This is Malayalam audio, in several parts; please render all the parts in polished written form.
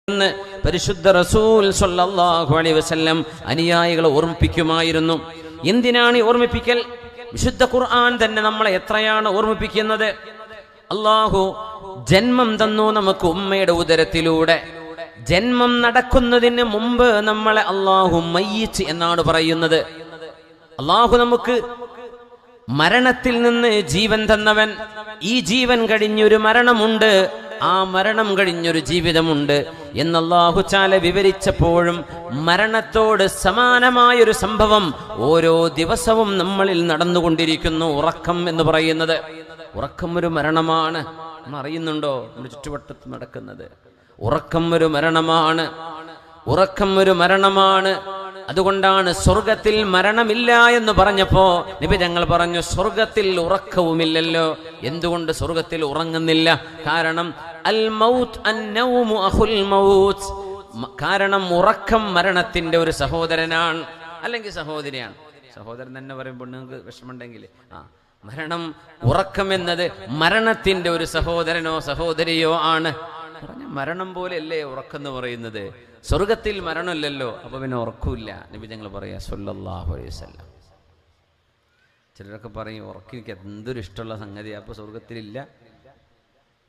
എന്ന് പരിശുദ്ധ റസൂൽ സ്വല്ലല്ലാഹു അലൈഹി വസല്ലം അനുയായികളെ ഓർമ്മിപ്പിക്കുമായിരുന്നു. എന്തിനാണ് ഓർമ്മിപ്പിക്കൽ? വിശുദ്ധ ഖുർആൻ തന്നെ നമ്മളെ എത്രയാണ് ഓർമ്മിപ്പിക്കുന്നത്. അല്ലാഹു ജന്മം തന്നു നമുക്ക് ഉമ്മയുടെ ഉദരത്തിലൂടെ. ജന്മം നടക്കുന്നതിന് മുമ്പ് നമ്മളെ അല്ലാഹു മയ്യിത്ത് എന്നാണ് പറയുന്നത്. അല്ലാഹു നമുക്ക് മരണത്തിൽ നിന്ന് ജീവൻ തന്നവൻ. ഈ ജീവൻ കഴിഞ്ഞൊരു മരണമുണ്ട്, ആ മരണം കഴിഞ്ഞൊരു ജീവിതമുണ്ട് എന്ന് അല്ലാഹു തആല വിവരിച്ചപ്പോഴും മരണത്തോട് സമാനമായൊരു സംഭവം ഓരോ ദിവസവും നമ്മളിൽ നടന്നുകൊണ്ടിരിക്കുന്നു. ഉറക്കം എന്ന് പറയുന്നത്, ഉറക്കം ഒരു മരണമാണ്. നമ്മൾ അറിയുന്നുണ്ടോ? നമ്മുടെ ചുറ്റുവട്ടത്ത് നടക്കുന്നത് ഉറക്കം ഒരു മരണമാണ്. ഉറക്കം ഒരു മരണമാണ്. അതുകൊണ്ടാണ് സ്വർഗത്തിൽ മരണമില്ല എന്ന് പറഞ്ഞപ്പോ നബി തങ്ങൾ പറഞ്ഞു, സ്വർഗത്തിൽ ഉറക്കവുമില്ലല്ലോ. എന്തുകൊണ്ട് സ്വർഗത്തിൽ ഉറങ്ങുന്നില്ല? കാരണം അൽ മൗത്ത് അന്നൗമു അഖുൽ മൗത്ത്. കാരണം ഉറക്കം മരണത്തിന്റെ ഒരു സഹോദരനാണ്, അല്ലെങ്കിൽ സഹോദരിയാണ്. സഹോദരൻ തന്നെ പറയുമ്പോൾ നിങ്ങൾക്ക് വിഷമമുണ്ടെങ്കിൽ മരണം, ഉറക്കം എന്നത് മരണത്തിന്റെ ഒരു സഹോദരനോ സഹോദരിയോ ആണ്. പറഞ്ഞ മരണം പോലെയല്ലേ ഉറക്കം എന്ന് പറയുന്നത്. സ്വർഗത്തിൽ മരണമില്ലല്ലോ, അപ്പൊ പിന്നെ ഉറക്കില്ല. നബി ഞങ്ങൾ പറയാ സ്വല്ലല്ലാഹു അലൈഹി വസല്ലം. ചിലരൊക്കെ പറയും ഉറക്കിക്ക് എന്തൊരു ഇഷ്ടമുള്ള സംഗതിയാണ്, അപ്പൊ സ്വർഗത്തിലില്ല.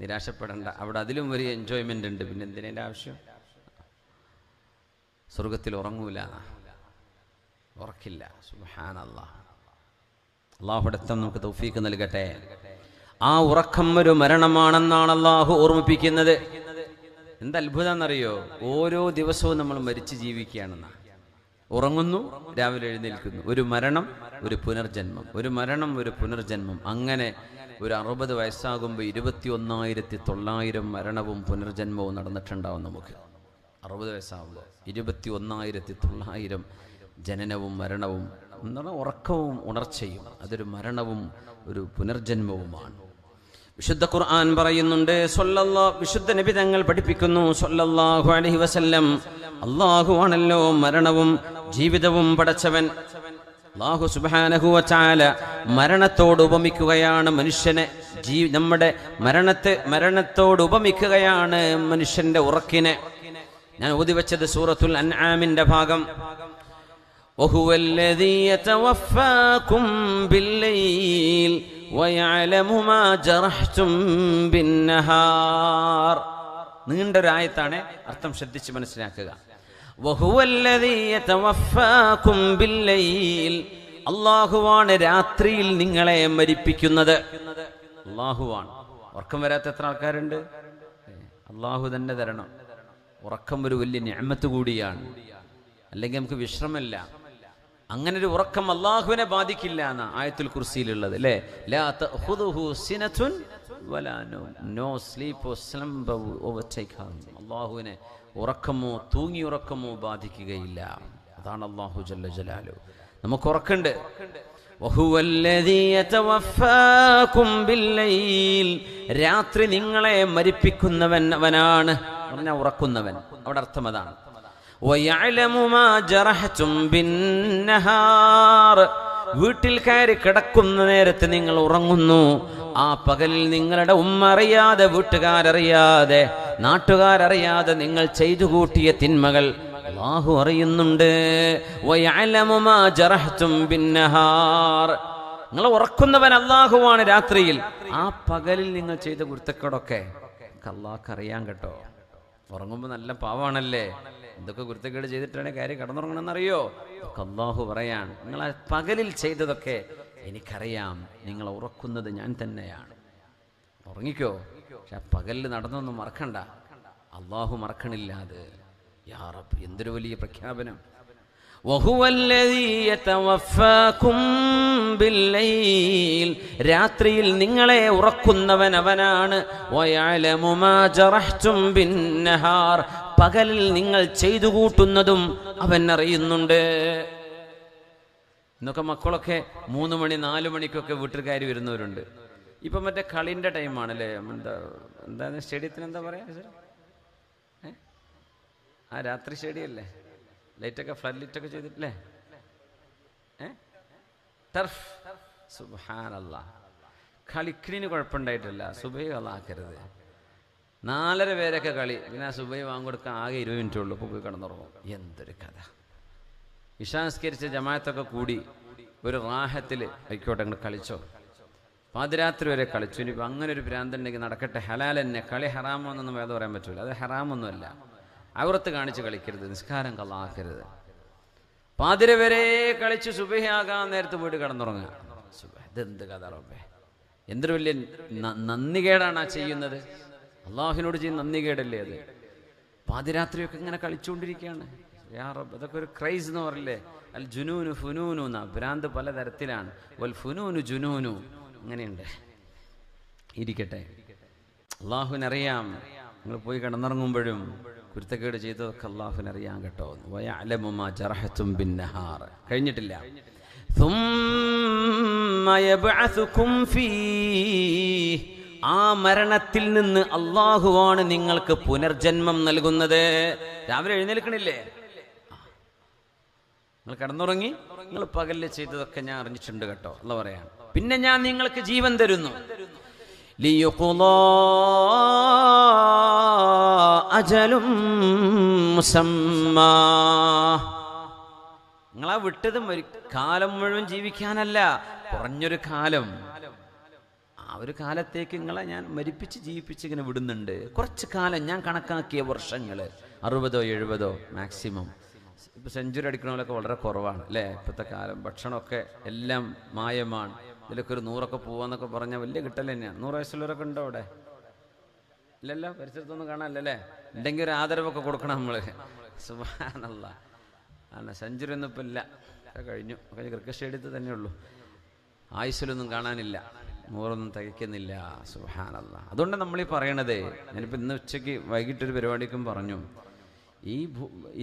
നിരാശപ്പെടേണ്ട, അവിടെ അതിലും വലിയ എൻജോയ്മെന്റ് ഉണ്ട്. പിന്നെ എന്തിനേന്റെ ആവശ്യം? സ്വർഗത്തിൽ ഉറങ്ങൂല, ഉറക്കില്ല. സുബ്ഹാനല്ലാഹ്. അല്ലാഹുവിന്റെ അടുത്ത് നമുക്ക് തൗഫീഖ് നൽകട്ടെ. ആ ഉറക്കം ഒരു മരണമാണെന്നാണ് അല്ലാഹു ഓർമ്മിപ്പിക്കുന്നത്. എന്ത് അത്ഭുതമെന്നറിയോ? ഓരോ ദിവസവും നമ്മൾ മരിച്ച് ജീവിക്കുകയാണെന്നാ. ഉറങ്ങുന്നു, രാവിലെ എഴുന്നേൽക്കുന്നു. ഒരു മരണം, ഒരു പുനർജന്മം, ഒരു മരണം, ഒരു പുനർജന്മം. അങ്ങനെ ഒരു 60 വയസ്സാകുമ്പോൾ 21,900 മരണവും പുനർജന്മവും നടന്നിട്ടുണ്ടാവും നമുക്ക്. 60 വയസ്സാകുമ്പോൾ 21,900 ജനനവും മരണവും എന്ന് പറഞ്ഞാൽ ഉറക്കവും ഉണർച്ചയും. അതൊരു മരണവും ഒരു പുനർജന്മവുമാണ്. വിശുദ്ധ ഖുർആൻ പറയുന്നുണ്ട്, വിശുദ്ധ നബി തങ്ങൾ പഠിപ്പിക്കുന്നു സ്വല്ലല്ലാഹു അലൈഹി വസല്ലം, അല്ലാഹു ആണല്ലോ മരണവും ജീവിതവും പടച്ചവൻ. അല്ലാഹു സുബ്ഹാനഹു വ തആല മരണത്തോട് ഉപമിക്കുകയാണ് മനുഷ്യനെ. നമ്മുടെ മരണത്തോട് ഉപമിക്കുകയാണ് മനുഷ്യന്റെ ഉറക്കിനെ. ഞാൻ ഓതി വെച്ചത് സൂറത്തുൽ അൻആമിന്റെ ഭാഗം. وهو الذي يتوفاكم بالليل ويعلم ما جرحتم بالنهار. നീണ്ടൊരായത്താണ്, അർത്ഥം ശ്രദ്ധിച്ച് മനസ്സിലാക്കുക. وهو الذي يتوفاكم بالليل. അല്ലാഹുവാണ് രാത്രിയിൽ നിങ്ങളെ മരിപ്പിക്കുന്നത്. അല്ലാഹുവാണ്. ഉറക്കം വരാത്ത എത്ര ആൾക്കാരുണ്ട്? അല്ലാഹു തന്നെ തരണം. ഉറക്കം ഒരു വലിയ നിഅമത്ത് കൂടിയാണ്, അല്ലെങ്കിൽ നമുക്ക് വിശ്രമമില്ല. അങ്ങനെ ഒരു ഉറക്കം അല്ലാഹുവിനെ ബാധിക്കില്ല എന്ന ആയത്തുൽ കുർസിയിലുള്ളത് അല്ലേ? ലാ തഖുദുഹു സിനതുൻ വലാ നൗം. No sleep or slumber overtake him. അല്ലാഹുവിനെ ഉറക്കമോ തൂങ്ങി ഉറക്കമോ ബാധിക്കുകയില്ല. അതാണ് അല്ലാഹു ജല്ല ജലാലുഹു. നമുക്ക് ഉറക്കമുണ്ട്. വഹുവല്ലദീ യതവഫാകും ബില്ലൈൽ. രാത്രി നിങ്ങളെ മരിപ്പിക്കുന്നവൻ അവനാണ്. പറഞ്ഞാൽ ഉറക്കുന്നവൻ, അവിടെ അർത്ഥം അതാണ്. വയഅലമു മാ ജറഹ്തും ബിന്നഹാർ. വീട്ടിൽ കയറി കിടക്കുന്ന നേരത്ത് നിങ്ങൾ ഉറങ്ങുന്നു. ആ പകലിൽ നിങ്ങളുടെ ഉമ്മ അറിയാതെ, വീട്ടുകാരറിയാതെ, നാട്ടുകാരറിയാതെ നിങ്ങൾ ചെയ്തു കൂട്ടിയ തിന്മകൾ അല്ലാഹു അറിയുന്നുണ്ട്. വയഅലമു മാ ജറഹ്തും ബിന്നഹാർ. നിങ്ങൾ ഉറക്കുന്നവൻ അല്ലാഹുവാണ് രാത്രിയിൽ. ആ പകലിൽ നിങ്ങൾ ചെയ്ത കുരുത്തക്കേടൊക്കെ അല്ലാഹുക്ക് അറിയാൻ കേട്ടോ. ഉറങ്ങുമ്പോൾ നല്ല പാവാണല്ലേ, എന്തൊക്കെ കുരുത്തക്കേട് ചെയ്തിട്ടാണ് കാര്യം കടന്നുറങ്ങണമെന്നറിയോ? അല്ലാഹു പറയാൻ, നിങ്ങൾ ആ പകലിൽ ചെയ്തതൊക്കെ എനിക്കറിയാം. നിങ്ങൾ ഉറക്കുന്നത് ഞാൻ തന്നെയാണ്. ഉറങ്ങിക്കോ, പക്ഷെ ആ പകലിൽ നടന്നൊന്നും മറക്കണ്ട. അല്ലാഹു മറക്കണില്ല. അത് യാ റബ്ബ്, എന്തൊരു വലിയ പ്രഖ്യാപനം. വഹുവല്ലദീ യതവഫാകും ബില്ലൈൽ. രാത്രിയിൽ നിങ്ങളെ ഉറക്കുന്നവൻ അവനാണ്. വയഅലമു മാ ജറഹ്തും ബിന്നഹാർ. പകലിൽ നിങ്ങൾ ചെയ്തു കൂട്ടുന്നതും അവൻ അറിയുന്നുണ്ട്. ഇന്നൊക്കെ മക്കളൊക്കെ 3 മണി 4 മണിക്കൊക്കെ വീട്ടിൽ കയറി വരുന്നവരുണ്ട്. ഇപ്പം മറ്റേ കളിൻ്റെ ടൈമാണല്ലേ. എന്താണ് സ്റ്റേഡിയത്തിന് എന്താ പറയാ? ആ രാത്രി സ്റ്റേഡിയല്ലേ, ലൈറ്റൊക്കെ ഫ്ലഡ് ലൈറ്റൊക്കെ ചെയ്തിട്ടില്ലേ? ടർഫ്. സുബ്ഹാനല്ലാഹ്. കളിക്കിന് കുഴപ്പമുണ്ടായിട്ടില്ല. സുബഹി കളാക്കരുത്. 4:30 പേരൊക്കെ കളി. പിന്നെ സുബൈ വാങ്ങിക്കൊടുക്കാൻ ആകെ 20 മിനിറ്റേ ഉള്ളൂ. ഇപ്പോൾ പോയി കിടന്നുറങ്ങും. എന്തൊരു കഥ. ഇശാ നിസ്കരിച്ച ജമാഅത്തൊക്കെ കൂടി ഒരു റാഹത്തിൽ ആയിക്കോട്ടെ അങ്ങോട്ട് കളിച്ചോ. പാതിരാത്രി വരെ കളിച്ചു. ഇനിയിപ്പോൾ അങ്ങനെ ഒരു ഭ്രാന്തുണ്ടെങ്കിൽ നടക്കട്ടെ. ഹലാൽ തന്നെ. കളി ഹറാമോ എന്നൊന്നും വേദം പറയാൻ പറ്റില്ല. അത് ഹറാമൊന്നുമല്ല. ഔറത്ത് കാണിച്ച് കളിക്കരുത്. നിസ്കാരം കളാക്കരുത്. പാതിര വരെ കളിച്ച് സുബഹിയാകാൻ നേരത്ത് പോയിട്ട് കിടന്നുറങ്ങുക. ഇതെന്ത് കഥ റബ്ബേ. എന്തൊരു വലിയ നന്ദികേടാണ് ആ ചെയ്യുന്നത്. അള്ളാഹുവിനോട് ചെയ്യുന്ന നന്ദികേടല്ലേ അത്. പാതിരാത്രിയൊക്കെ ഇങ്ങനെ കളിച്ചുകൊണ്ടിരിക്കുകയാണ്. യാ റബ്ബ്, അതൊക്കെ ഒരു ക്രൈസ് എന്ന് പറയില്ലേ. അൽ ജുനൂനു ഫുനൂനു എന്നാ. ഭ്രാന്ത് പലതരത്തിലാണ്. വൽ ഫുനൂനു ജുനൂനു അങ്ങനെയുണ്ട്. ഇരിക്കട്ടെ. അള്ളാഹുവിനറിയാം നിങ്ങൾ പോയി കിടന്നുറങ്ങുമ്പോഴും കുരുത്തക്കേട് ചെയ്തതൊക്കെ അള്ളാഹുവിനറിയാം കേട്ടോ. വയഅലമു മാ ജറഹതും ബിന്നഹാർ. കഴിഞ്ഞിട്ടില്ല. ثُمَّ يَبْعَثُكُمْ فِيهِ. ആ മരണത്തിൽ നിന്ന് അള്ളാഹുവാണ് നിങ്ങൾക്ക് പുനർജന്മം നൽകുന്നത്. രാവിലെ എഴുന്നേൽക്കണില്ലേ? നിങ്ങൾ കിടന്നുറങ്ങി, നിങ്ങൾ പകലിൽ ചെയ്തതൊക്കെ ഞാൻ അറിഞ്ഞിട്ടുണ്ട് കേട്ടോ. അള്ളാഹു പറയാണ്, പിന്നെ ഞാൻ നിങ്ങൾക്ക് ജീവൻ തരുന്നു. ലിയുഖ്ളാ അജലും മുസമ്മാ. നിങ്ങളാ വിട്ടത് കാലം മുഴുവൻ ജീവിക്കാനല്ല, കുറഞ്ഞൊരു കാലം. ആ ഒരു കാലത്തേക്ക് നിങ്ങളെ ഞാൻ മരിപ്പിച്ച് ജീവിപ്പിച്ച് ഇങ്ങനെ വിടുന്നുണ്ട്. കുറച്ച് കാലം ഞാൻ കണക്കാക്കിയ വർഷങ്ങൾ 60 70 മാക്സിമം. ഇപ്പം സെഞ്ചുറി അടിക്കണമല്ലൊക്കെ വളരെ കുറവാണ് അല്ലേ ഇപ്പോഴത്തെ കാലം. ഭക്ഷണമൊക്കെ എല്ലാം മായമാണ്. ഇതിലൊക്കെ ഒരു 100 പോവാന്നൊക്കെ പറഞ്ഞാൽ വലിയ കിട്ടൽ തന്നെയാണ്. 100 വയസ്സുള്ളവരൊക്കെ ഉണ്ടോ അവിടെ? ഇല്ലല്ലോ, പരിസരത്തൊന്നും കാണാനല്ലേ. ഉണ്ടെങ്കിൽ ഒരു ആദരവൊക്കെ കൊടുക്കണം നമ്മൾ. സുബ്ഹാനല്ലാഹ്. ആണ് സെഞ്ചുറി ഒന്നും ഇപ്പം ഇല്ല, കഴിഞ്ഞു. ക്രിക്കറ്റ് സ്റ്റേഡിയത്തിൽ തന്നെ ഉള്ളൂ. ആയുസ്സിലൊന്നും കാണാനില്ല, 100 തികയ്ക്കുന്നില്ല. സുബ്ഹാനല്ലാഹ്. അതുകൊണ്ട് നമ്മളീ പറയണത്, ഞാനിപ്പോൾ ഇന്ന് ഉച്ചയ്ക്ക് വൈകിട്ടൊരു പരിപാടിക്കും പറഞ്ഞു, ഈ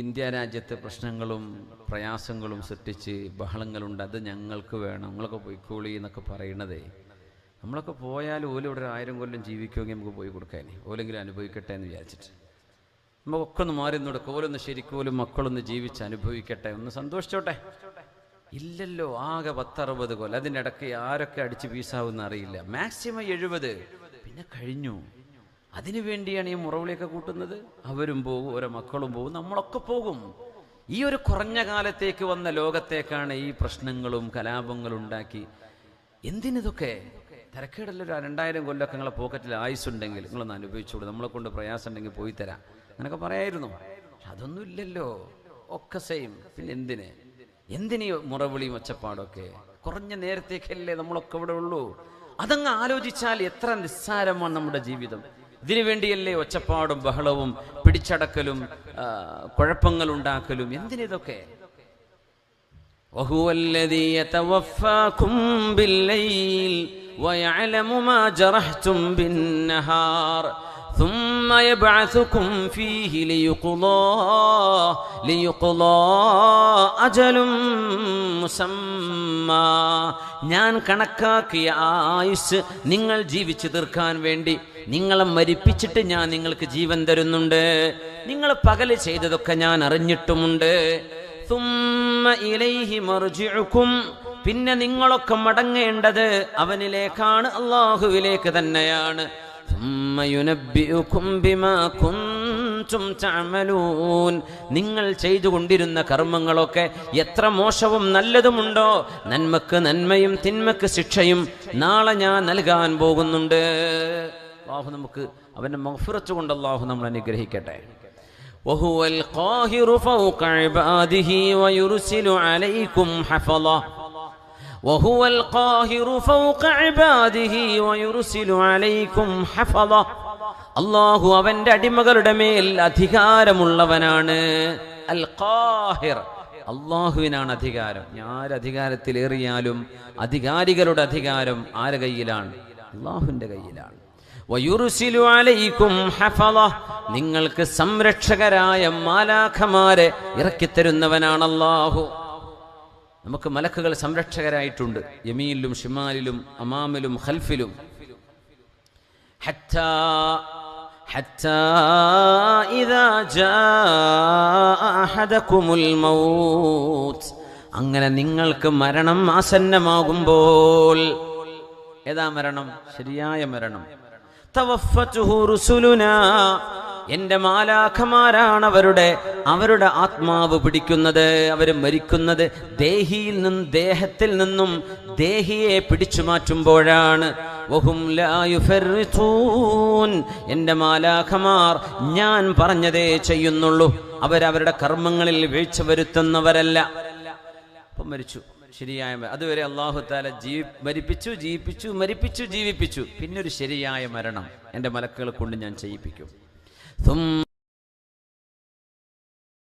ഇന്ത്യ രാജ്യത്തെ പ്രശ്നങ്ങളും പ്രയാസങ്ങളും സൃഷ്ടിച്ച് ബഹളങ്ങളുണ്ട്, അത് ഞങ്ങൾക്ക് വേണം, നമ്മളൊക്കെ പോയിക്കോളി എന്നൊക്കെ പറയണതേ. നമ്മളൊക്കെ പോയാൽ ഓലും ഇവിടെ 1000 കൊല്ലം ജീവിക്കുമെങ്കിൽ നമുക്ക് പോയി കൊടുക്കാൻ, ഓലെങ്കിലും അനുഭവിക്കട്ടെ എന്ന് വിചാരിച്ചിട്ട് നമുക്കൊക്കെ ഒന്ന് മാറി നിന്നോട്. ഓലൊന്ന് ശരിക്കോലും മക്കളൊന്ന് ജീവിച്ച് അനുഭവിക്കട്ടെ, ഒന്ന് സന്തോഷിച്ചോട്ടെ. ഇല്ലല്ലോ, ആകെ 10-60 കൊല്ലം. അതിൻ്റെ ഇടയ്ക്ക് ആരൊക്കെ അടിച്ച് പീസാവുന്ന അറിയില്ല. മാക്സിമം 70, പിന്നെ കഴിഞ്ഞു. അതിനു വേണ്ടിയാണ് ഈ മുറവിളിയൊക്കെ കൂട്ടുന്നത്. അവരും പോകും, ഓരോ മക്കളും പോകും, നമ്മളൊക്കെ പോകും. ഈ ഒരു കുറഞ്ഞ കാലത്തേക്ക് വന്ന ലോകത്തേക്കാണ് ഈ പ്രശ്നങ്ങളും കലാപങ്ങളും ഉണ്ടാക്കി. എന്തിനിതൊക്കെ? തിരക്കേടല്ലോ. 2000 കൊല്ലമൊക്കെ നിങ്ങളെ പോക്കറ്റിൽ ആയുസ്സുണ്ടെങ്കിൽ നിങ്ങളൊന്ന് അനുഭവിച്ചോളൂ, നമ്മളെ കൊണ്ട് പ്രയാസം ഉണ്ടെങ്കിൽ പോയി തരാം അങ്ങനൊക്കെ പറയായിരുന്നു. പക്ഷെ അതൊന്നും ഇല്ലല്ലോ, ഒക്കെ സെയിം. പിന്നെ എന്തിനീ മുറവിളിയും ഒച്ചപ്പാടൊക്കെ? കുറഞ്ഞ നേരത്തേക്കല്ലേ നമ്മളൊക്കെ ഇവിടെ ഉള്ളൂ. അതങ്ങ് ആലോചിച്ചാൽ എത്ര നിസ്സാരമാണ് നമ്മുടെ ജീവിതം. ഇതിനു വേണ്ടിയല്ലേ ഒച്ചപ്പാടും ബഹളവും പിടിച്ചടക്കലും കുഴപ്പങ്ങളുണ്ടാക്കലും? എന്തിനിതൊക്കെ? വഹുവല്ലദീ യതവഫാകും ബില്ലൈൽ വയഅലമു മാ ജറഹ്തും ബിന്നഹാർ ثم يبعثكم فيه ليقضى أجل مسمى. ഞാൻ കണക്കാക്കിയ ആയുസ് നിങ്ങൾ ജീവിച്ചു തീർക്കാൻ വേണ്ടി നിങ്ങളെ മരിപ്പിച്ചിട്ട് ഞാൻ നിങ്ങൾക്ക് ജീവൻ തരുന്നുണ്ട്. നിങ്ങൾ പകല് ചെയ്തതൊക്കെ ഞാൻ അറിഞ്ഞിട്ടുമുണ്ട്. ثم إليه مرجعكم. പിന്നെ നിങ്ങളൊക്കെ മടങ്ങേണ്ടത് അവനിലേക്കാണ്, അല്ലാഹുവിലേക്ക് തന്നെയാണ്. നിങ്ങൾ ചെയ്തുകൊണ്ടിരുന്ന കർമ്മങ്ങളൊക്കെ എത്ര മോശവും നല്ലതുമുണ്ടോ, നന്മക്ക് നന്മയും തിന്മക്ക് ശിക്ഷയും നാളെ ഞാൻ നൽകാൻ പോകുന്നുണ്ട്. അല്ലാഹു നമുക്ക് അവന്റെ മഗ്ഫിറത്ത് കൊണ്ട് അല്ലാഹു നമ്മൾ അനുഗ്രഹിക്കട്ടെ. വഹുവൽ ഖാഹിറു ഫൗക ഇബാദിഹി വയുർസിലു അലൈക്കും ഹഫള. وهو القاهر فوق عباده ويرسل عليكم حفظة. അല്ലാഹു അവന്റെ അടിമകളുടെ മേൽ അധികാരമുള്ളവനാണ്. അൽ ഖാഹിർ, അല്ലാഹുവിനാണ് അധികാരം. ആര് അധികാരത്തിലേറിയാലും അധികാരികളുടെ അധികാരം ആരുടെ കയ്യിലാണ്? അല്ലാഹുവിന്റെ കയ്യിലാണ്. വയുർസിലു അലൈക്കും ഹഫള. നിങ്ങൾക്ക് സംരക്ഷകരായ മാലാഖമാരെ ഇറക്കിത്തരുന്നവനാണ് അല്ലാഹു. നമുക്ക് മലക്കുകൾ സംരക്ഷകരായിട്ടുണ്ട്, യമീനിലും ഷിമാലിലും അമാമിലും ഖൽഫിലും. ഹത്താ ഇദാ ജാഅ അഹദകുമുൽ മൗത്ത്. അങ്ങനെ നിങ്ങൾക്ക് മരണം ആസന്നമാകുമ്പോൾ, ഏതാ മരണം? ശരിയായ മരണം. തവഫത്തുഹു റുസുലുനാ, എന്റെ മാലാഖമാരാണ് അവരുടെ ആത്മാവ് പിടിക്കുന്നത്, അവർ മരിക്കുന്നത് ദേഹത്തിൽ നിന്നും ദേഹിയെ പിടിച്ചു മാറ്റുമ്പോഴാണ്. വഹും ലാ യുഫർറിതൂൻ, എന്റെ മാലാഖമാർ ഞാൻ പറഞ്ഞതേ ചെയ്യുന്നുള്ളൂ, അവരവരുടെ കർമ്മങ്ങളിൽ വീഴ്ച വരുത്തുന്നവരല്ല. അപ്പം മരിച്ചു, ശരിയായ അതുവരെ അല്ലാഹു തആല മരിപ്പിച്ചു ജീവിപ്പിച്ചു. പിന്നൊരു ശരിയായ മരണം എൻ്റെ മലക്കുകളെ കൊണ്ട് ഞാൻ ചെയ്യിപ്പിക്കും.